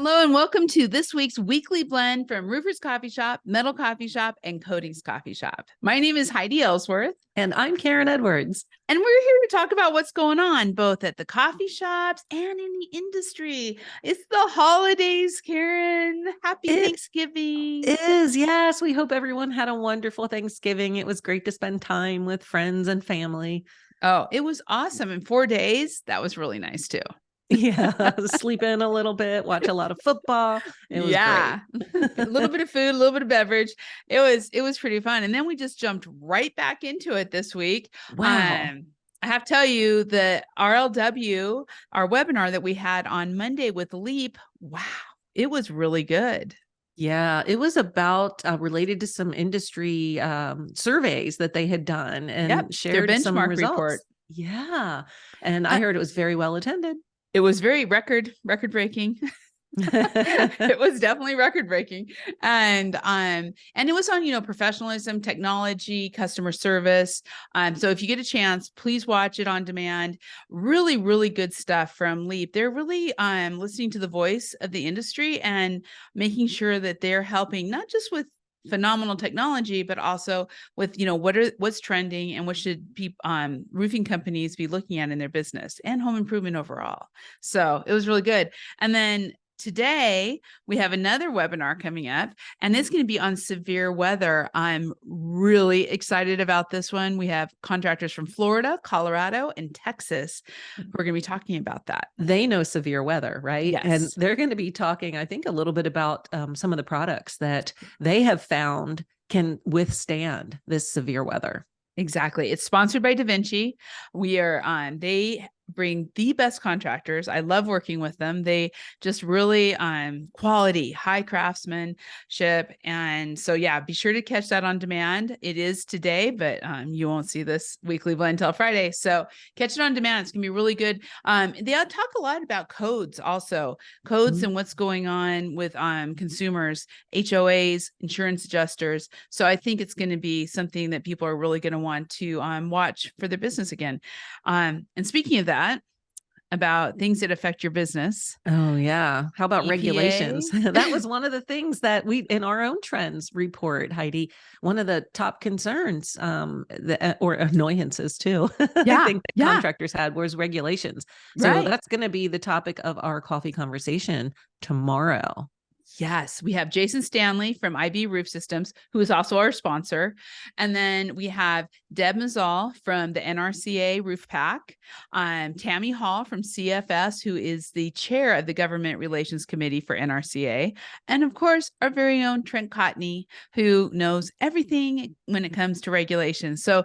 Hello and welcome to this week's weekly blend from Roofers Coffee Shop, Metal Coffee Shop, and Coatings Coffee Shop. My name is Heidi Ellsworth. And I'm Karen Edwards. And we're here to talk about what's going on both at the coffee shops and in the industry. It's the holidays, Karen. Happy Thanksgiving. It is, yes. We hope everyone had a wonderful Thanksgiving. It was great to spend time with friends and family. Oh, it was awesome. In 4 days, that was really nice too. Yeah, sleep in a little bit, watch a lot of football. It was great. A little bit of food, a little bit of beverage. It was pretty fun. And then we just jumped right back into it this week. Wow. I have to tell you the RLW, our webinar that we had on Monday with Leap. Wow, it was really good. Yeah, it was about related to some industry surveys that they had done and shared their benchmark some results. Report. Yeah. And I heard it was very well attended. It was very record breaking. It was definitely record breaking. And it was on, professionalism, technology, customer service. So if you get a chance, please watch it on demand. Really, really good stuff from Leap. They're really listening to the voice of the industry and making sure that they're helping not just with phenomenal technology, but also with, what's trending and what should roofing companies be looking at in their business and home improvement overall. So it was really good. And then today we have another webinar coming up, and it's going to be on severe weather. I'm really excited about this one. We have contractors from Florida, Colorado, and Texas who are going to be talking about that. They know severe weather, right? Yes. And they're going to be talking, I think, a little bit about some of the products that they have found can withstand this severe weather. Exactly. It's sponsored by Da Vinci. They bring the best contractors. I love working with them. They just really quality, high craftsmanship. And so, be sure to catch that on demand. It is today, but you won't see this weekly blend until Friday. So catch it on demand. It's going to be really good. They talk a lot about codes also, and what's going on with consumers, HOAs, insurance adjusters. So I think it's going to be something that people are really going to want to watch for their business again. And speaking of that, about things that affect your business. Oh, yeah. How about EPA? Regulations? That was one of the things that we, in our own trends report, Heidi, one of the top concerns or annoyances too, I think that contractors had was regulations. So that's going to be the topic of our coffee conversation tomorrow. Yes, we have Jason Stanley from IB Roof Systems, who is also our sponsor. And then we have Deb Mazzal from the NRCA Roof Pack, Tammy Hall from CFS, who is the chair of the Government Relations Committee for NRCA. And of course, our very own Trent Cotney, who knows everything when it comes to regulations. So,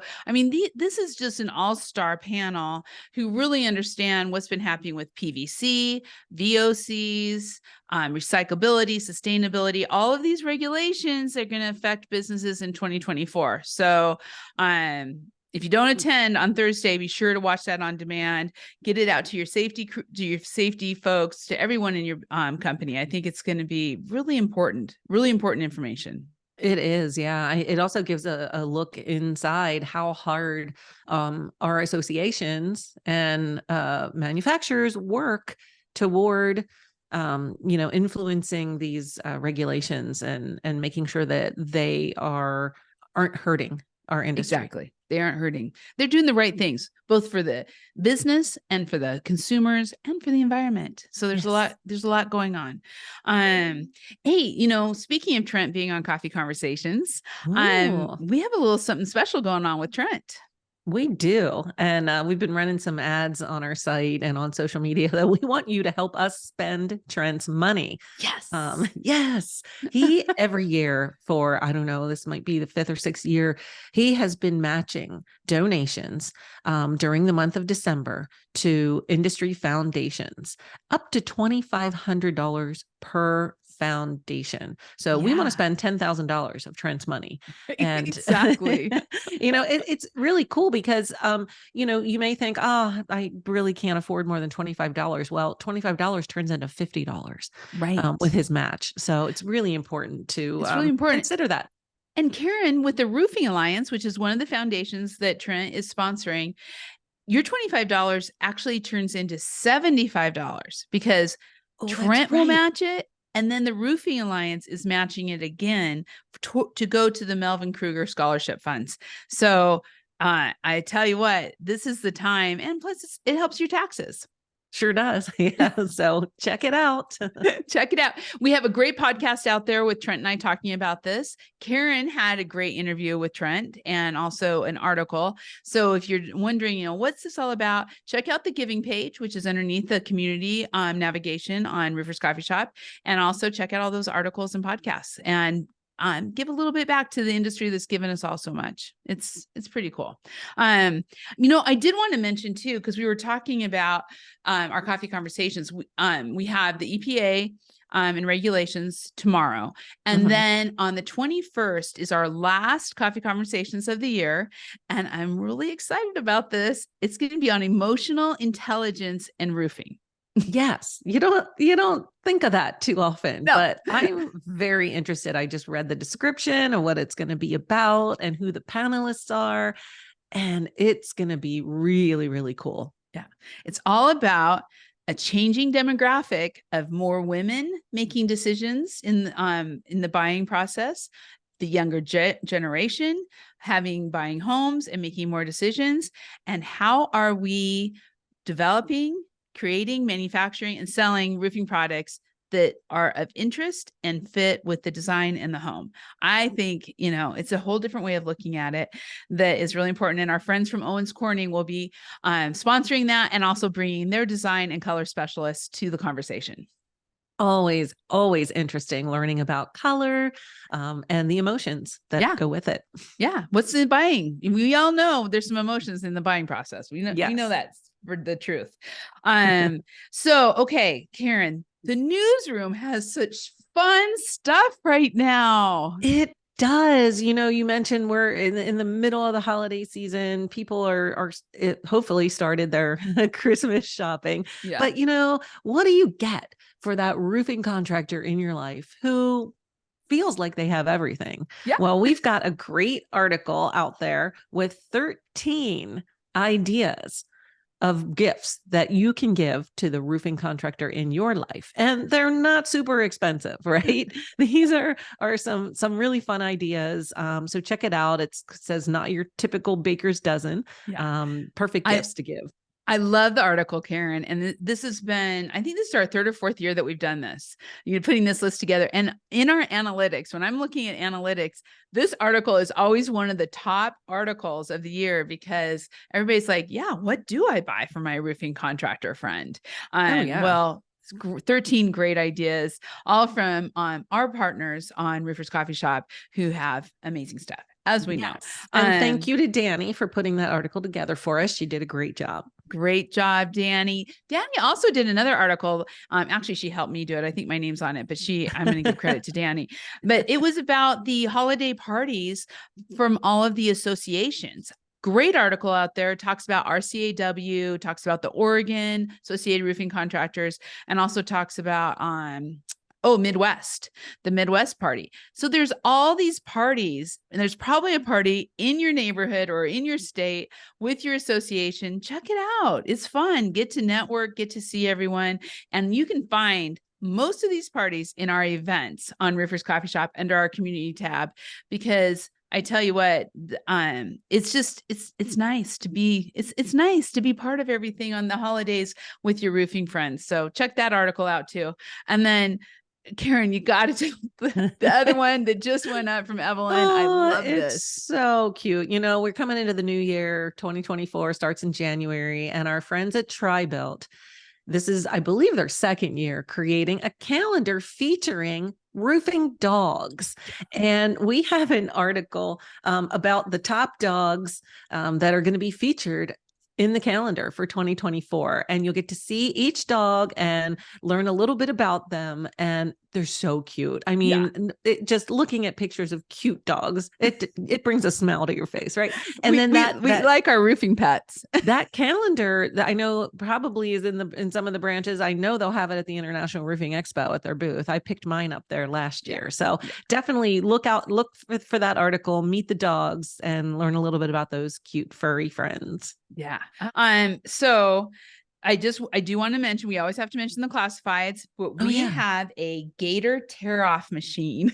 this is just an all-star panel who really understand what's been happening with PVC, VOCs, recyclability, sustainability, all of these regulations are going to affect businesses in 2024. So if you don't attend on Thursday, be sure to watch that on demand, get it out to your safety folks, to everyone in your company. I think it's going to be really important information. It is. Yeah. It also gives a look inside how hard our associations and manufacturers work toward influencing these regulations and making sure that they aren't hurting our industry. Exactly. They aren't hurting. They're doing the right things, both for the business and for the consumers and for the environment. So there's a lot going on. Hey, speaking of Trent being on Coffee Conversations, we have a little something special going on with Trent. We do. And we've been running some ads on our site and on social media that we want you to help us spend Trent's money. Yes. Yes. He every year for, I don't know, this might be the 5th or 6th year, he has been matching donations during the month of December to industry foundations, up to $2,500 per foundation. So we want to spend $10,000 of Trent's money. And exactly. It's really cool because, you may think, I really can't afford more than $25. Well, $25 turns into $50 with his match. So it's really important to consider that. And Karen, with the Roofing Alliance, which is one of the foundations that Trent is sponsoring, your $25 actually turns into $75 because Trent will match it And then the Roofing Alliance is matching it again to go to the Melvin Kruger Scholarship Funds. So I tell you what, this is the time. And plus, it helps your taxes. Sure does. Yeah. So check it out. Check it out. We have a great podcast out there with Trent and I talking about this. Karen had a great interview with Trent and also an article. So if you're wondering, what's this all about, check out the giving page, which is underneath the community navigation on Roofers Coffee Shop. And also check out all those articles and podcasts and give a little bit back to the industry that's given us all so much. It's pretty cool. I did want to mention too, because we were talking about our coffee conversations. We have the EPA and regulations tomorrow. And then on the 21st is our last coffee conversations of the year. And I'm really excited about this. It's going to be on emotional intelligence and roofing. Yes. You don't think of that too often, No. but I'm very interested. I just read the description of what it's going to be about and who the panelists are. And it's going to be really, really cool. Yeah. It's all about a changing demographic of more women making decisions in the buying process, the younger generation buying homes and making more decisions. And how are we developing, creating, manufacturing, and selling roofing products that are of interest and fit with the design in the home? I think, it's a whole different way of looking at it that is really important. And our friends from Owens Corning will be sponsoring that and also bringing their design and color specialists to the conversation. Always, always interesting learning about color and the emotions that go with it. Yeah. What's in buying? We all know there's some emotions in the buying process. We know that's for the truth. So, okay, Karen, the newsroom has such fun stuff right now. It does. You mentioned we're in the middle of the holiday season. People are hopefully started their Christmas shopping. Yeah. But what do you get for that roofing contractor in your life who feels like they have everything? Yeah. Well, we've got a great article out there with 13 ideas of gifts that you can give to the roofing contractor in your life. And they're not super expensive, right? These are some really fun ideas. So check it out. It says not your typical baker's dozen. Yeah. Perfect gifts to give. I love the article, Karen. And this has been, I think this is our third or fourth year that we've done this. You're putting this list together. And in our analytics, when I'm looking at analytics, this article is always one of the top articles of the year because everybody's like, yeah, what do I buy for my roofing contractor friend? Well, 13 great ideas, all from our partners on Roofers Coffee Shop who have amazing stuff, as we know. And thank you to Danny for putting that article together for us. She did a great job. Great job, Danny. Danny also did another article. Actually, she helped me do it. I think my name's on it, but I'm going to give credit to Danny. But it was about the holiday parties from all of the associations. Great article out there. Talks about RCAW, talks about the Oregon Associated Roofing Contractors, and also talks about Midwest, the Midwest party. So there's all these parties, and there's probably a party in your neighborhood or in your state with your association. Check it out. It's fun. Get to network, get to see everyone. And you can find most of these parties in our events on Roofers Coffee Shop under our community tab, because I tell you what, it's nice to be, it's nice to be part of everything on the holidays with your roofing friends. So check that article out too. And then Karen, you got to tell the other one that just went up from Evelyn. I love this. It's so cute. We're coming into the new year. 2024 starts in January, and our friends at Tri-Built, this is, I believe, their second year creating a calendar featuring roofing dogs. And we have an article about the top dogs that are going to be featured in the calendar for 2024. And you'll get to see each dog and learn a little bit about them. And they're so cute. I mean, just looking at pictures of cute dogs, it brings a smile to your face, right? And we like our roofing pets. That calendar that I know probably is in some of the branches. I know they'll have it at the International Roofing Expo at their booth. I picked mine up there last year. So definitely look for that article, meet the dogs, and learn a little bit about those cute furry friends. Yeah. So I do want to mention, we always have to mention the classifieds, but Oh, we yeah. have a gator tear off machine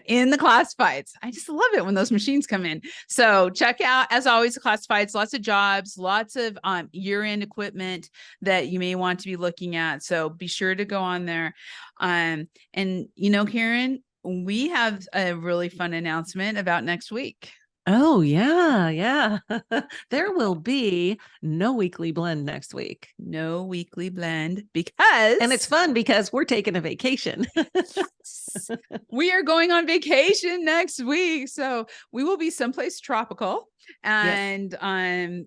in the classifieds. I just love it when those machines come in. So check out, as always, the classifieds, lots of jobs, lots of year-end equipment that you may want to be looking at. So be sure to go on there. And Karen, we have a really fun announcement about next week. Oh, yeah. Yeah. There will be no weekly blend next week. No weekly blend because And it's fun because we're taking a vacation. we are going on vacation next week. So we will be someplace tropical and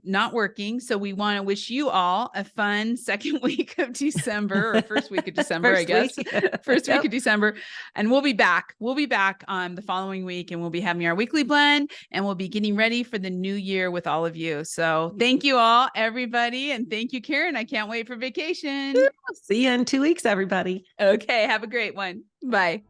not working. So we want to wish you all a fun second week of December, or first week of December, I guess. First week of December. And we'll be back. We'll be back the following week, and we'll be having our weekly blend, and we'll be getting ready for the new year with all of you. So thank you all, everybody. And thank you, Karen. I can't wait for vacation. See you in 2 weeks, everybody. Okay. Have a great one. Bye.